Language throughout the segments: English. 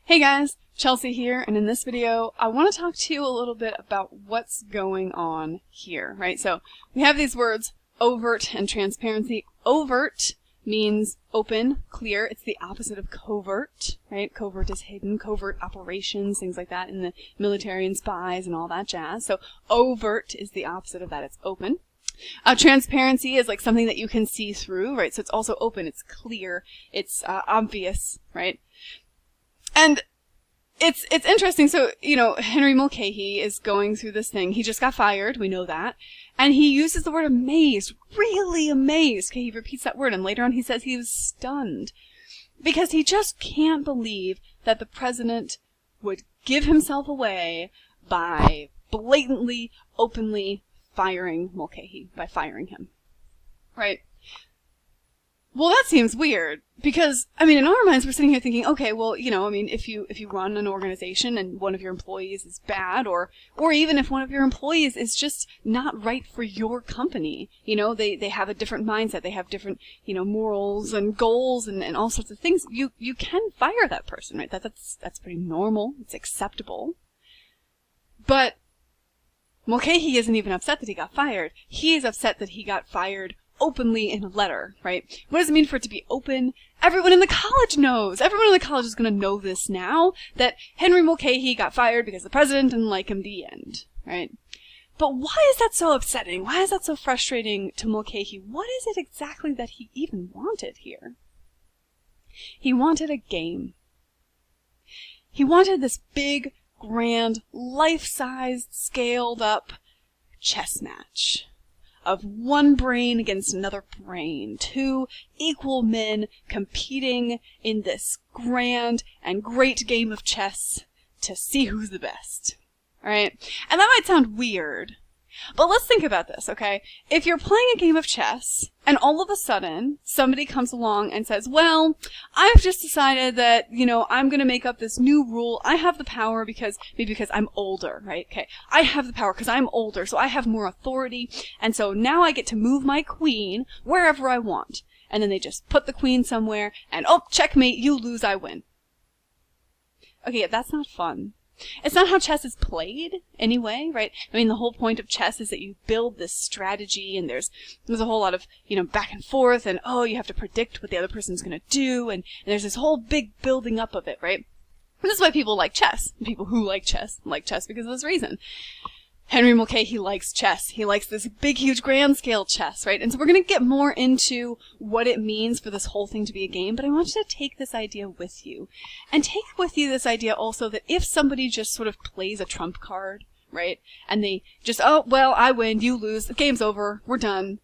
Hey guys, Chelsea here, and in this video I want to talk to you a little bit about what's going on here, right? So we have these words, overt and transparency. Overt means open, clear. It's the opposite of covert, right? Covert is hidden, covert operations, things like that in the military and spies and all that jazz. So overt is the opposite of that, it's open. Transparency is like something that you can see through, right? So it's also open, it's clear, it's obvious, right? And it's interesting. So, Henry Mulcahy is going through this thing. He just got fired. We know that. And he uses the word amazed, really amazed. Okay, he repeats that word. And later on he says he was stunned because he just can't believe that the president would give himself away by blatantly, openly firing Mulcahy, by firing him. Right? Well, that seems weird because, in our minds, we're sitting here thinking, okay, well, if you run an organization and one of your employees is bad, or even if one of your employees is just not right for your company, they have a different mindset, they have different, morals and goals and all sorts of things, you can fire that person, right? That's pretty normal, it's acceptable. But Mulcahy isn't even upset that he got fired. He is upset that he got fired openly in a letter, right? What does it mean for it to be open? Everyone in the college knows. Everyone in the college is going to know this now, that Henry Mulcahy got fired because the president didn't like him, the end, right? But why is that so upsetting? Why is that so frustrating to Mulcahy? What is it exactly that he even wanted here? He wanted a game. He wanted this big, grand, life-sized, scaled-up chess match of one brain against another brain, two equal men competing in this grand and great game of chess to see who's the best. Alright? And that might sound weird, but let's think about this, okay? If you're playing a game of chess, and all of a sudden, somebody comes along and says, well, I've just decided that, I'm gonna make up this new rule. I have the power because I'm older, right? Okay. I have the power because I'm older, so I have more authority, and so now I get to move my queen wherever I want. And then they just put the queen somewhere, and oh, checkmate, you lose, I win. Okay, that's not fun. It's not how chess is played, anyway, right? The whole point of chess is that you build this strategy, and there's a whole lot of, back and forth, and, you have to predict what the other person's gonna do, and there's this whole big building up of it, right? And this is why people like chess. People who like chess because of this reason. Henry Mulcahy likes chess. He likes this big, huge, grand-scale chess, right? And so we're going to get more into what it means for this whole thing to be a game, but I want you to take this idea with you. And take with you this idea also that if somebody just sort of plays a trump card, right? And they just, oh, well, I win, you lose, the game's over, we're done.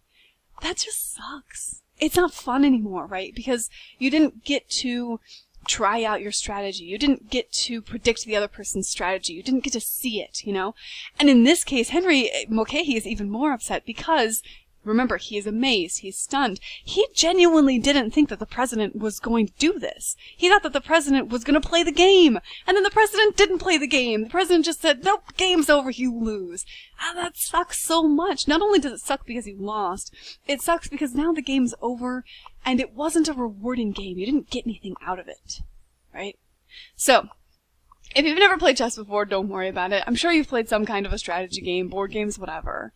That just sucks. It's not fun anymore, right? Because you didn't get to try out your strategy. You didn't get to predict the other person's strategy. You didn't get to see it, And in this case, Henry Mulcahy is even more upset because, remember, he is amazed. He's stunned. He genuinely didn't think that the president was going to do this. He thought that the president was going to play the game. And then the president didn't play the game. The president just said, nope, game's over, you lose. And that sucks so much. Not only does it suck because you lost, it sucks because now the game's over and it wasn't a rewarding game. You didn't get anything out of it, right? So, if you've never played chess before, don't worry about it. I'm sure you've played some kind of a strategy game, board games, whatever.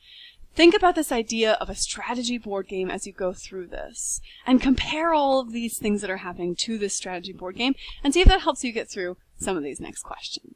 Think about this idea of a strategy board game as you go through this, and compare all of these things that are happening to this strategy board game, and see if that helps you get through some of these next questions.